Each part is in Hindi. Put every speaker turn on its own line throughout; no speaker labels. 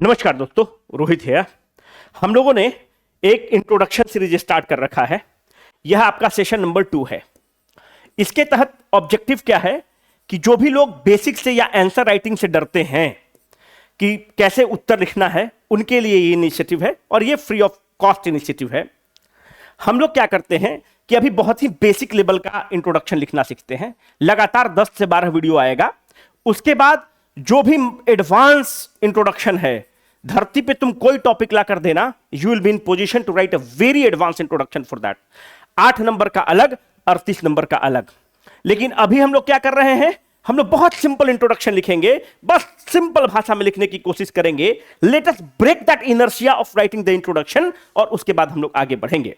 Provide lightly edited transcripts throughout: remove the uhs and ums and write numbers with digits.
नमस्कार दोस्तों, रोहित है। हम लोगों ने एक इंट्रोडक्शन सीरीज स्टार्ट कर रखा है। यह आपका सेशन नंबर 2 है। इसके तहत ऑब्जेक्टिव क्या है कि जो भी लोग बेसिक से या आंसर राइटिंग से डरते हैं कि कैसे उत्तर लिखना है, उनके लिए ये इनिशिएटिव है और ये फ्री ऑफ कॉस्ट इनिशिएटिव है। हम लोग क्या करते हैं कि अभी बहुत ही बेसिक लेवल का इंट्रोडक्शन लिखना सीखते हैं। लगातार 10 से 12 वीडियो आएगा। उसके बाद जो भी एडवांस इंट्रोडक्शन है, धरती पे तुम कोई टॉपिक ला कर देना, you will be in position to write a very advance introduction for that. 8 number का अलग, 38 नंबर का अलग। लेकिन अभी हम लोग क्या कर रहे हैं, हम लोग बहुत सिंपल इंट्रोडक्शन लिखेंगे, बस सिंपल भाषा में लिखने की कोशिश करेंगे। Let us break that inertia of writing the introduction और उसके बाद हम लोग आगे बढ़ेंगे।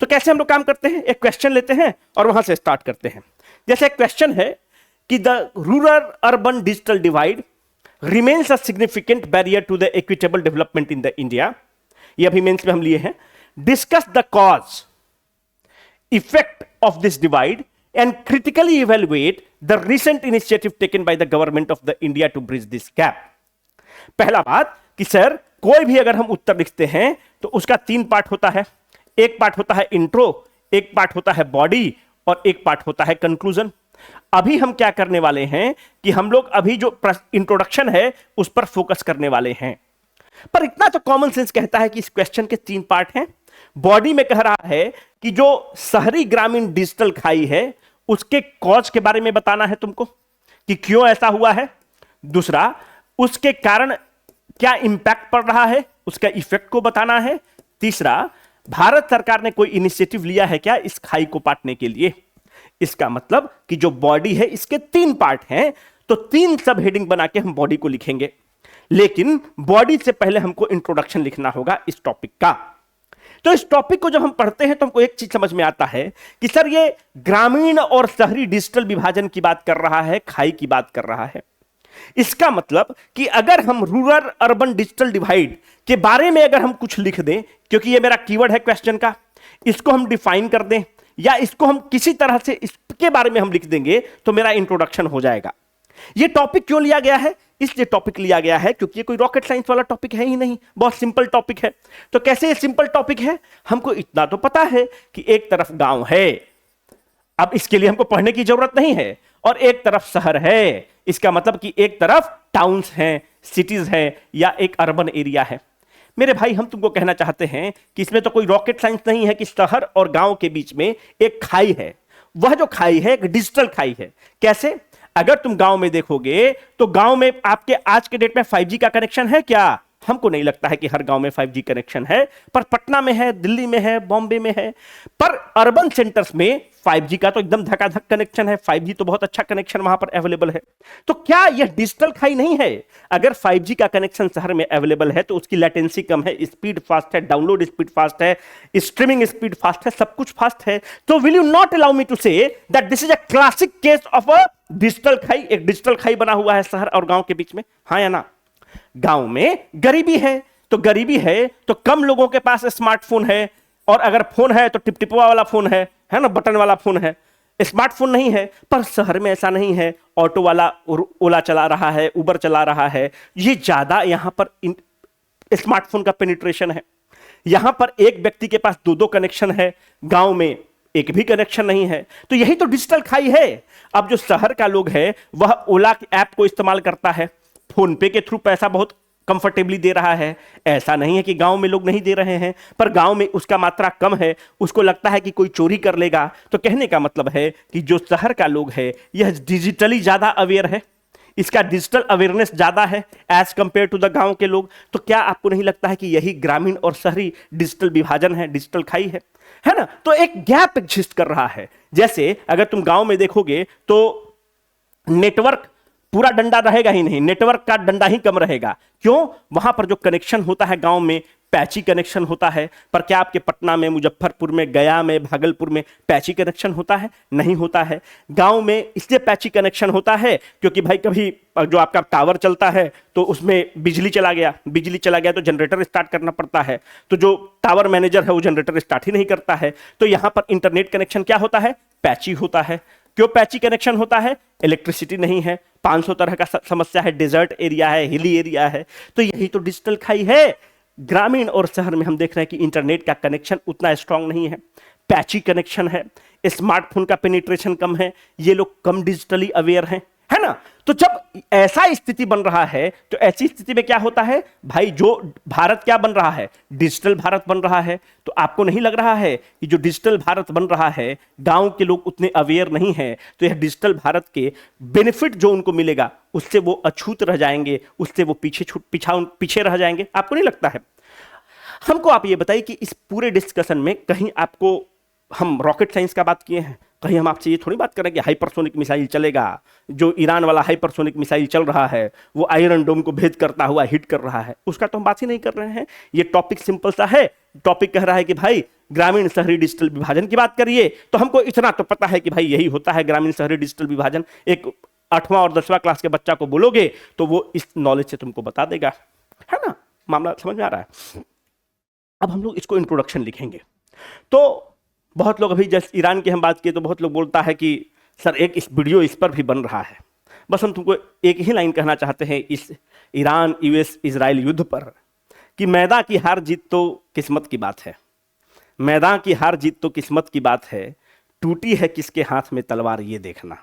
तो कैसे हम लोग काम करते हैं, एक क्वेश्चन लेते हैं और वहां से स्टार्ट करते हैं। जैसे एक क्वेश्चन है कि the rural urban digital divide remains a significant barrier to the equitable development in the India। ये अभी मेंस में हम लिए हैं। Discuss the cause, effect of this divide and critically evaluate the recent initiative taken by the government of the India to bridge this gap। पहला बात कि सर कोई भी अगर हम उत्तर लिखते हैं तो उसका 3 पार्ट होता है। एक पार्ट होता है इंट्रो, एक पार्ट होता है बॉडी और एक पार्ट होता है कंक्लूजन। अभी हम क्या करने वाले हैं कि हम लोग अभी जो इंट्रोडक्शन है उस पर फोकस करने वाले हैं। पर इतना तो कॉमन सेंस कहता है कि इस क्वेश्चन के 3 पार्ट हैं। बॉडी में कह रहा है कि जो शहरी ग्रामीण डिजिटल खाई है उसके कॉज के बारे में बताना है तुमको कि क्यों ऐसा हुआ है। दूसरा, उसके कारण क्या इंपैक्ट पड़ रहा है, उसका इफेक्ट को बताना है। तीसरा, भारत सरकार ने कोई इनिशिएटिव लिया है क्या इस खाई को पाटने के लिए। इसका मतलब कि जो बॉडी है इसके 3 पार्ट हैं, तो 3 सब हेडिंग बना के हम बॉडी को लिखेंगे। लेकिन बॉडी से पहले हमको इंट्रोडक्शन लिखना होगा इस टॉपिक का। तो इस टॉपिक को जब हम पढ़ते हैं तो हमको एक चीज समझ में आता है कि सर ये ग्रामीण और शहरी डिजिटल विभाजन की बात कर रहा है, खाई की बात कर रहा है। इसका मतलब कि अगर हम रूरल अर्बन डिजिटल डिवाइड के बारे में अगर हम कुछ लिख दें, क्योंकि ये मेरा कीवर्ड है क्वेश्चन का, इसको हम डिफाइन कर दें या इसको हम किसी तरह से इसके बारे में हम लिख देंगे तो मेरा इंट्रोडक्शन हो जाएगा। ये टॉपिक क्यों लिया गया है, इसलिए टॉपिक लिया गया है क्योंकि ये कोई रॉकेट साइंस वाला टॉपिक है ही नहीं, बहुत सिंपल टॉपिक है। तो कैसे ये सिंपल टॉपिक है, हमको इतना तो पता है कि एक तरफ गांव है, अब इसके लिए हमको पढ़ने की जरूरत नहीं है, और एक तरफ शहर है। इसका मतलब कि एक तरफ टाउन्स हैं, सिटीज हैं या एक अर्बन एरिया है। मेरे भाई, हम तुमको कहना चाहते हैं कि इसमें तो कोई रॉकेट साइंस नहीं है कि शहर और गांव के बीच में एक खाई है। वह जो खाई है एक डिजिटल खाई है। कैसे? अगर तुम गांव में देखोगे तो गांव में आपके आज के डेट में 5G का कनेक्शन है क्या? हमको नहीं लगता है कि हर गांव में 5G कनेक्शन है, पर पटना में है, दिल्ली में है, बॉम्बे में है। पर अर्बन सेंटर्स में 5G का तो एकदम धकाधक कनेक्शन है। 5G तो बहुत अच्छा कनेक्शन वहां पर अवेलेबल है। तो क्या यह डिजिटल खाई नहीं है? अगर 5G का कनेक्शन शहर में अवेलेबल है तो उसकी लेटेंसी कम है, स्पीड फास्ट है, डाउनलोड स्पीड फास्ट है, स्ट्रीमिंग स्पीड फास्ट है, सब कुछ फास्ट है। तो will you not allow me to say that this is a classic case of a digital खाई? एक डिजिटल खाई बना हुआ है शहर और गांव के बीच में, हाँ या ना? गांव में गरीबी है, तो गरीबी है तो कम लोगों के पास स्मार्टफोन है, और अगर फोन है तो टिपटिपवा वाला फोन है ना, बटन वाला फोन है, स्मार्टफोन नहीं है। पर शहर में ऐसा नहीं है, ऑटो वाला ओला चला रहा है, उबर चला रहा है, ये ज्यादा यहां पर स्मार्टफोन का पेनिट्रेशन है। यहां पर एक व्यक्ति के पास 2-2 कनेक्शन है, गांव में एक भी कनेक्शन नहीं है। तो यही तो डिजिटल खाई है। अब जो शहर का लोग है वह ओला के ऐप को इस्तेमाल करता है, फोन पे के थ्रू पैसा बहुत कंफर्टेबली दे रहा है। ऐसा नहीं है कि गांव में लोग नहीं दे रहे हैं, पर गांव में उसका मात्रा कम है, उसको लगता है कि कोई चोरी कर लेगा। तो कहने का मतलब है कि जो शहर का लोग है यह डिजिटली ज्यादा अवेयर है, इसका डिजिटल अवेयरनेस ज्यादा है एज कंपेयर टू द गांव के लोग। तो क्या आपको नहीं लगता है कि यही ग्रामीण और शहरी डिजिटल विभाजन है, डिजिटल खाई है ना? तो एक गैप एग्जिस्ट कर रहा है। जैसे अगर तुम गांव में देखोगे तो नेटवर्क पूरा डंडा रहेगा ही नहीं, नेटवर्क का डंडा ही कम रहेगा। क्यों? वहां पर जो कनेक्शन होता है गांव में पैची कनेक्शन होता है। पर क्या आपके पटना में, मुजफ्फरपुर में, गया में, भागलपुर में पैची कनेक्शन होता है? नहीं होता है। गांव में इसलिए पैची कनेक्शन होता है क्योंकि भाई कभी जो आपका टावर चलता है तो उसमें बिजली चला गया तो जनरेटर स्टार्ट करना पड़ता है, तो जो टावर मैनेजर है वो जनरेटर स्टार्ट ही नहीं करता है। तो यहां पर इंटरनेट कनेक्शन क्या होता है? पैची होता है। क्यों पैची कनेक्शन होता है? इलेक्ट्रिसिटी नहीं है, 500 तरह का समस्या है, डेजर्ट एरिया है, हिली एरिया है, तो यही तो डिजिटल खाई है। ग्रामीण और शहर में हम देख रहे हैं कि इंटरनेट का कनेक्शन उतना स्ट्रांग नहीं है, पैची कनेक्शन है, स्मार्टफोन का पेनिट्रेशन कम है, ये लोग कम डिजिटली अवेयर हैं, है ना। तो जब ऐसा स्थिति बन रहा है तो ऐसी स्थिति में क्या होता है भाई, जो भारत क्या बन रहा है? डिजिटल भारत बन रहा है। तो आपको नहीं लग रहा है कि जो डिजिटल भारत बन रहा है, गांव के लोग उतने अवेयर नहीं हैं, तो यह डिजिटल भारत के बेनिफिट जो उनको मिलेगा उससे वो अछूत रह जाएंगे, उससे वो पीछे रह जाएंगे? आपको नहीं लगता है? हमको आप ये बताइए कि इस पूरे डिस्कशन में कहीं आपको, हम रॉकेट साइंस का बात किए हैं, कहीं हम आपसे ये थोड़ी बात करें कि हाइपरसोनिक मिसाइल चलेगा, जो ईरान वाला हाइपरसोनिक मिसाइल चल रहा है वो आयरन डोम को भेद करता हुआ हिट कर रहा है, उसका तो हम बात ही नहीं कर रहे हैं। ये टॉपिक सिंपल सा है। टॉपिक कह रहा है कि भाई ग्रामीण शहरी डिजिटल विभाजन की बात करिए, तो हमको इतना तो पता है कि भाई यही होता है ग्रामीण शहरी डिजिटल विभाजन। एक 8वां और 10वां क्लास के बच्चा को बोलोगे तो वो इस नॉलेज से तुमको बता देगा, है ना। मामला समझ में आ रहा है? अब हम लोग इसको इंट्रोडक्शन लिखेंगे। तो बहुत लोग, अभी जैसे ईरान की हम बात किए तो बहुत लोग बोलता है कि सर एक इस वीडियो इस पर भी बन रहा है। बस हम तुमको एक ही लाइन कहना चाहते हैं इस ईरान यूएस इजराइल युद्ध पर, कि मैदान की हार जीत तो किस्मत की बात है, मैदान की हार जीत तो किस्मत की बात है, टूटी है किसके हाथ में तलवार ये देखना।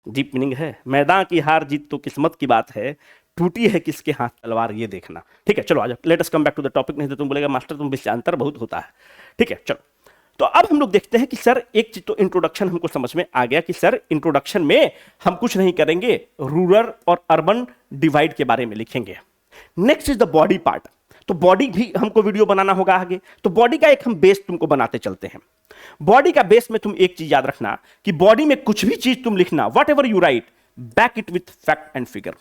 डीप मीनिंग है, मैदान की हार जीत तो किस्मत की बात है, टूटी है किसके हाथ तलवार ये देखना। ठीक है, चलो आ जाओ, let us come back to the topic, नहीं तो तुम बोलेगा मास्टर तुम विषयांतर बहुत होता है। ठीक है, चलो। तो अब हम लोग देखते हैं कि सर एक चीज तो इंट्रोडक्शन हमको समझ में आ गया कि सर इंट्रोडक्शन में हम कुछ नहीं करेंगे, रूरल और अर्बन डिवाइड के बारे में लिखेंगे। Next is the body part. तो बॉडी भी हमको वीडियो बनाना होगा आगे, तो बॉडी का एक हम बेस तुमको बनाते चलते हैं। बॉडी का बेस में तुम एक चीज याद रखना कि बॉडी में कुछ भी चीज तुम लिखना, what ever you right, back it with fact and figure.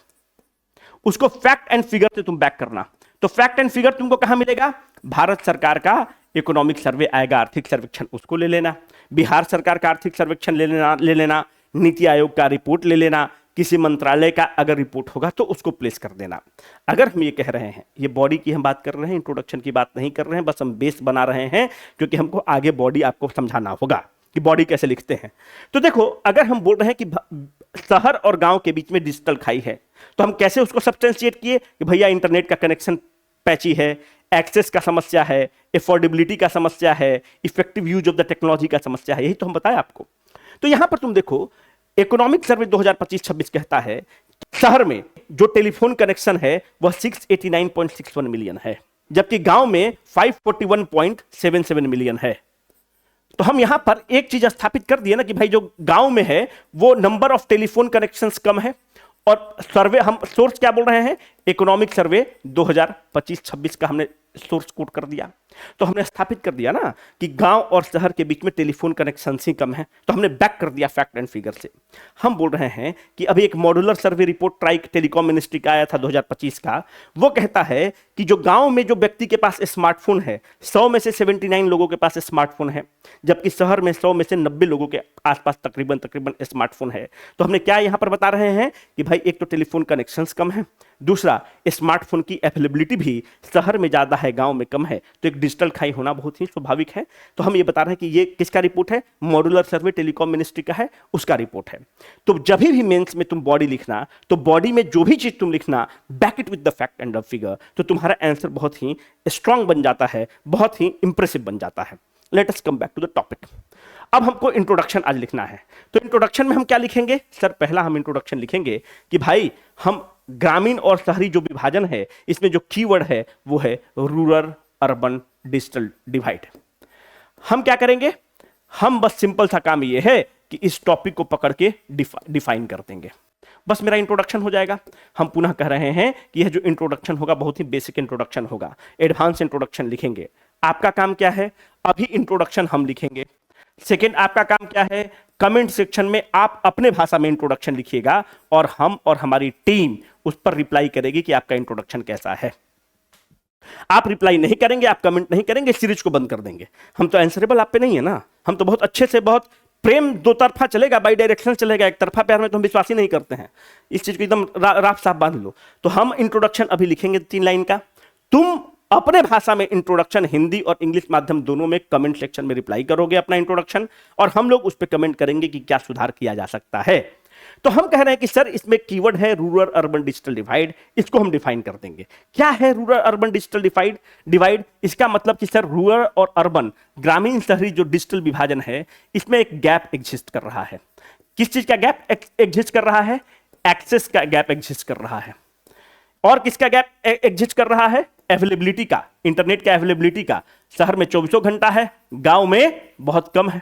उसको फैक्ट एंड फिगर से तुम बैक करना। तो फैक्ट एंड फिगर तुमको कहां मिलेगा? भारत सरकार का इकोनॉमिक सर्वे आएगा, आर्थिक सर्वेक्षण, उसको ले लेना। बिहार सरकार का आर्थिक सर्वेक्षण ले लेना। नीति आयोग का रिपोर्ट ले लेना। किसी मंत्रालय का अगर रिपोर्ट होगा तो उसको प्लेस कर देना। अगर हम ये कह रहे हैं, ये बॉडी की हम बात कर रहे हैं, इंट्रोडक्शन की बात नहीं कर रहे हैं, बस हम बेस बना रहे हैं, क्योंकि हमको आगे बॉडी आपको समझाना होगा कि बॉडी कैसे लिखते हैं। तो देखो, अगर हम बोल रहे हैं कि शहर और गांव के बीच में डिजिटल खाई है, तो हम कैसे उसको सब्सटेंशिएट किए कि भैया इंटरनेट का कनेक्शन पैची है, एक्सेस का समस्या है, अफोर्डेबिलिटी का समस्या है, effective use of the technology का समस्या है, यही तो हम बताएं आपको। तो यहां पर तुम देखो, इकोनॉमिक सर्वे 2025-26 कहता है शहर में जो टेलीफोन कनेक्शन है वह 689.61 मिलियन है, जबकि गांव में 541.77 मिलियन है। तो हम यहां पर एक चीज स्थापित कर दिए ना कि भाई जो गांव में है वो नंबर ऑफ टेलीफोन कनेक्शंस कम है, और सर्वे हम सोर्स क्या बोल रहे हैं? इकोनॉमिक सर्वे 2025-26 का हमने सोर्स कोड कर दिया। तो हमने स्थापित कर दिया ना कि गांव और शहर के बीच में टेलीफोन कनेक्शन ही कम है, तो हमने बैक कर दिया फैक्ट एंड फिगर से। हम बोल रहे हैं कि अभी एक modular survey report try telecom ministry का आया था 2025 का, वो कहता है कि जो गांव में जो व्यक्ति के पास स्मार्टफोन है, 100 में से 79 लोगों के पास स्मार्टफोन है, जबकि शहर में 100 में से 90 लोगों के आसपास तकरीबन स्मार्टफोन है। तो हमने क्या यहां पर बता रहे हैं कि भाई एक तो टेलीफोन कनेक्शंस कम है, दूसरा स्मार्टफोन की अवेलेबिलिटी भी शहर में ज्यादा है, गांव में कम है, तो एक डिजिटल खाई होना बहुत ही स्वाभाविक है। तो हम ये बता रहे हैं कि ये किसका रिपोर्ट है? मॉड्यूलर सर्वे टेलीकॉम मिनिस्ट्री का है, उसका रिपोर्ट है। तो जब भी मेंस में तुम बॉडी लिखना, तो बॉडी में जो भी चीज तुम लिखना, back it with the fact and the figure, तो तुम्हारा आंसर बहुत ही स्ट्रांग बन जाता है, बहुत ही इंप्रेसिव बन जाता है। Let us come back to the topic. अब हमको इंट्रोडक्शन आज लिखना है, तो इंट्रोडक्शन में हम क्या लिखेंगे? सर पहला हम इंट्रोडक्शन लिखेंगे कि भाई हम ग्रामीण और शहरी जो विभाजन है, इसमें जो कीवर्ड है वो है रूरल अर्बन डिजिटल डिवाइड। हम क्या करेंगे? हम बस सिंपल सा काम ये है कि इस टॉपिक को पकड़ के डिफाइन कर देंगे, बस मेरा इंट्रोडक्शन हो जाएगा। हम पुनः कह रहे हैं कि यह जो इंट्रोडक्शन होगा बहुत ही बेसिक इंट्रोडक्शन होगा, एडवांस इंट्रोडक्शन लिखेंगे। आपका काम क्या है? अभी इंट्रोडक्शन हम लिखेंगे। सेकेंड, आपका काम क्या है? कमेंट सेक्शन में आप अपने भाषा में इंट्रोडक्शन लिखिएगा और हम और हमारी टीम उस पर रिप्लाई करेगी कि आपका इंट्रोडक्शन कैसा है। आप रिप्लाई नहीं करेंगे, आप कमेंट नहीं करेंगे, सीरीज को बंद कर देंगे। हम तो आंसरेबल आप पे नहीं है ना, हम तो बहुत अच्छे से, बहुत प्रेम दो तरफा चलेगा, बाई डायरेक्शनल चलेगा, एक तरफा प्यार में तो हम विश्वास ही नहीं करते हैं। इस चीज को एकदम राफ साफ बांध लो। तो हम इंट्रोडक्शन अभी लिखेंगे 3 लाइन का। तुम अपने भाषा में इंट्रोडक्शन हिंदी और इंग्लिश माध्यम दोनों में कमेंट सेक्शन में रिप्लाई करोगे अपना इंट्रोडक्शन, और हम लोग उस पर कमेंट करेंगे कि क्या सुधार किया जा सकता है। तो हम कह रहे हैं कि सर इसमें कीवर्ड है रूरल अर्बन डिजिटल डिवाइड, इसको हम डिफाइन कर देंगे। क्या है रूरल अर्बन डिजिटल डिवाइड? इसका मतलब कि सर रूरल और अर्बन, ग्रामीण शहरी जो डिजिटल विभाजन है, इसमें एक गैप एग्जिस्ट कर रहा है। किस चीज का गैप एग्जिस्ट कर रहा है? एक्सेस का गैप एग्जिस्ट कर रहा है। और किसका गैप एग्जिस्ट कर रहा है? अवेलेबिलिटी का, इंटरनेट का अवेलेबिलिटी का। शहर में 24 घंटा है, गांव में बहुत कम है।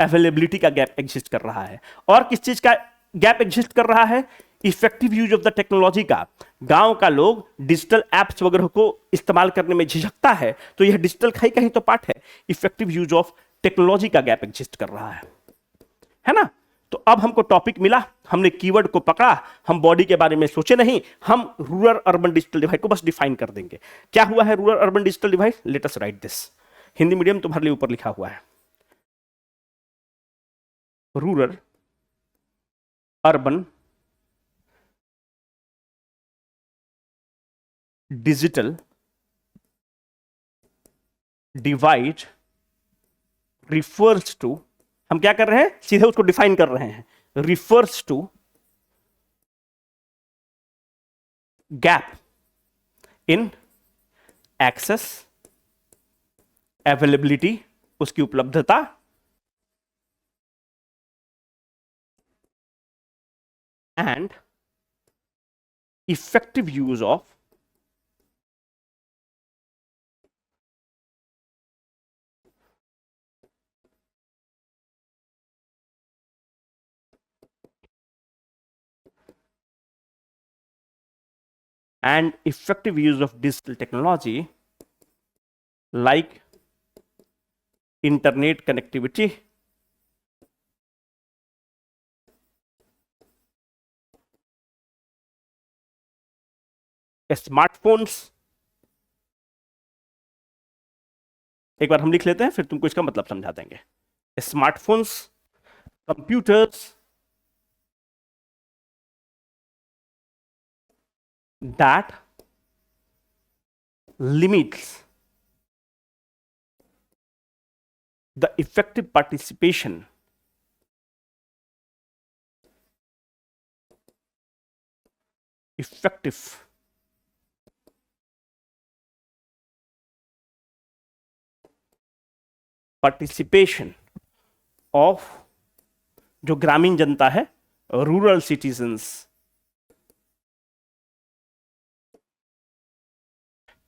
अवेलेबिलिटी का गैप एग्जिस्ट कर रहा है। और किस चीज का गैप एग्जिस्ट कर रहा है? Effective use of the technology का। गांव का लोग डिजिटल एप्स वगैरह को इस्तेमाल करने में झिझकता है, तो यह डिजिटल कहीं तो पार्ट है। इफेक्टिव यूज ऑफ टेक्नोलॉजी का गैप एग्जिस्ट कर रहा है ना। तो अब हमको टॉपिक मिला, हमने कीवर्ड को पकड़ा, हम बॉडी के बारे में सोचे नहीं, हम रूरल अर्बन डिजिटल डिवाइड को बस डिफाइन कर देंगे। क्या हुआ है rural urban digital divide? Let us write this. Hindi medium तुम्हारे लिए ऊपर लिखा हुआ है, rural urban digital divide refers to, हम क्या कर रहे हैं, सीधे उसको डिफाइन कर रहे हैं, refers to gap in access, availability, उसकी उपलब्धता, and effective use of and effective use of digital technology like internet connectivity, smartphones. एक बार हम लिख लेते हैं, फिर तुमको इसका मतलब समझा देंगे। Smartphones, computers that limits the effective participation of जो ग्रामीण जनता है, rural citizens,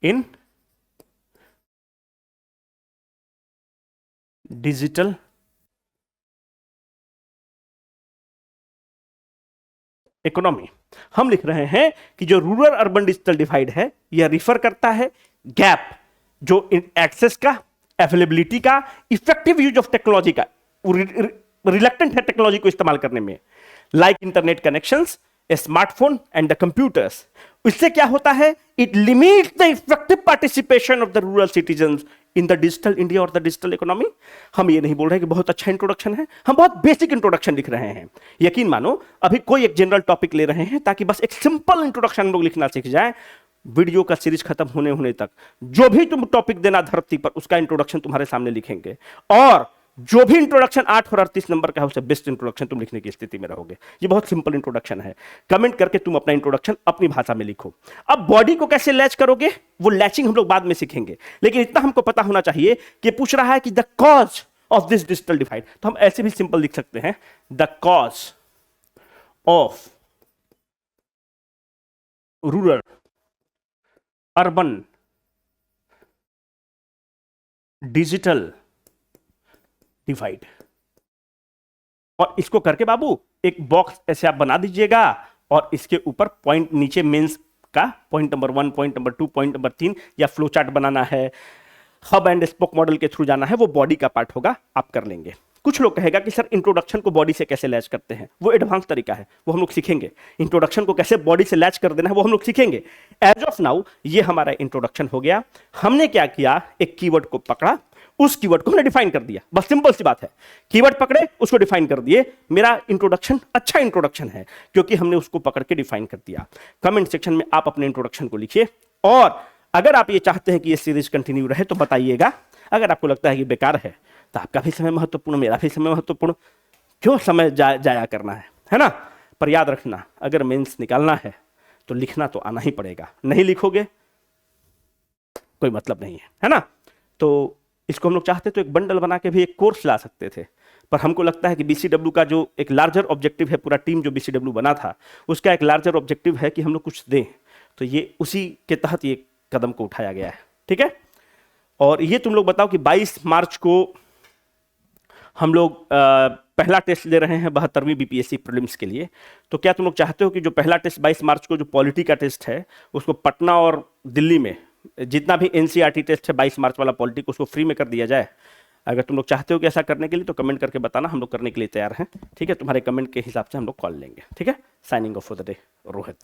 in digital economy. हम लिख रहे हैं कि जो रूरल अर्बन डिजिटल डिवाइड है, यह रिफर करता है गैप जो एक्सेस का, अवेलेबिलिटी का, इफेक्टिव यूज ऑफ टेक्नोलॉजी का, रिलक्टेंट है टेक्नोलॉजी को इस्तेमाल करने में, like internet connections, smartphone and the computers. इससे क्या होता है? It limits the effective participation of the rural citizens in the digital India और द डिजिटल इकोनॉमी। हम ये नहीं बोल रहे कि बहुत अच्छा इंट्रोडक्शन है, हम बहुत बेसिक इंट्रोडक्शन लिख रहे हैं। यकीन मानो अभी कोई एक जनरल टॉपिक ले रहे हैं ताकि बस एक सिंपल इंट्रोडक्शन लोग लिखना सीख जाए। वीडियो का सीरीज खत्म होने तक जो भी तुम टॉपिक देना धरती पर, उसका इंट्रोडक्शन तुम्हारे सामने लिखेंगे, और जो भी इंट्रोडक्शन 8 और 38 नंबर का है, उससे बेस्ट इंट्रोडक्शन तुम लिखने की स्थिति में रहोगे। ये बहुत सिंपल इंट्रोडक्शन है। कमेंट करके तुम अपना इंट्रोडक्शन अपनी भाषा में लिखो। अब बॉडी को कैसे लैच करोगे, वो लैचिंग हम लोग बाद में सीखेंगे, लेकिन इतना हमको पता होना चाहिए कि पूछ रहा है कि the cause of this digital divide, तो हम ऐसे भी सिंपल लिख सकते हैं, the cause of rural urban digital divide. और इसको करके बाबू एक बॉक्स ऐसे आप बना दीजिएगा, और इसके ऊपर पॉइंट नीचे मेंस का point number 1, point number 2, point number 3, या फ्लो चार्ट बनाना है, हब एंड स्पोक मॉडल के थ्रू जाना है, वो बॉडी का पार्ट होगा, आप कर लेंगे। कुछ लोग कहेगा कि सर इंट्रोडक्शन को बॉडी से कैसे लैच करते हैं, वो एडवांस तरीका है, वो हम लोग सीखेंगे। इंट्रोडक्शन को कैसे बॉडी से लैच कर देना है, वो हम लोग सीखेंगे। एज ऑफ नाउ ये हमारा इंट्रोडक्शन हो गया। हमने क्या किया, एक कीवर्ड को पकड़ा, उस कीवर्ड को हमने डिफाइन कर दिया, बस सिंपल सी बात है। कीवर्ड पकड़े, उसको डिफाइन कर दिए। मेरा इंट्रोडक्शन अच्छा इंट्रोडक्शन है क्योंकि हमने उसको पकड़ के डिफाइन कर दिया। कमेंट सेक्शन में आप अपने इंट्रोडक्शन को लिखिए, और अगर आप ये चाहते हैं कि ये सीरीज कंटिन्यू रहे तो बताइएगा। अगर आपको लगता है कि बेकार है तो आपका भी समय महत्वपूर्ण, मेरा भी समय महत्वपूर्ण, क्यों समय जाया करना है ना। पर याद रखना, अगर मेंस निकालना है तो लिखना तो आना ही पड़ेगा, नहीं लिखोगे कोई मतलब नहीं है ना। तो इसको हम लोग चाहते तो एक बंडल बना के भी एक कोर्स ला सकते थे, पर हमको लगता है कि बीसीडब्ल्यू का जो एक लार्जर ऑब्जेक्टिव है, पूरा टीम जो बीसीडब्ल्यू बना था उसका एक लार्जर ऑब्जेक्टिव है कि हम लोग कुछ दें, तो ये उसी के तहत ये कदम को उठाया गया है। ठीक है, और ये तुम लोग बताओ कि 22 मार्च को हम लोग पहला टेस्ट ले रहे हैं 72वीं बीपीएससी प्रीलिम्स के लिए। तो क्या तुम लोग चाहते हो कि जो पहला टेस्ट 22 मार्च को जो पॉलिटी का टेस्ट है उसको पटना और दिल्ली में जितना भी एनसीईआरटी टेस्ट है 22 मार्च वाला पॉलिटी को उसको फ्री में कर दिया जाए? अगर तुम लोग चाहते हो कि ऐसा करने के लिए तो कमेंट करके बताना, हम लोग करने के लिए तैयार हैं। ठीक है, तुम्हारे कमेंट के हिसाब से हम लोग कॉल लेंगे। ठीक है, signing off for the day, Rohit.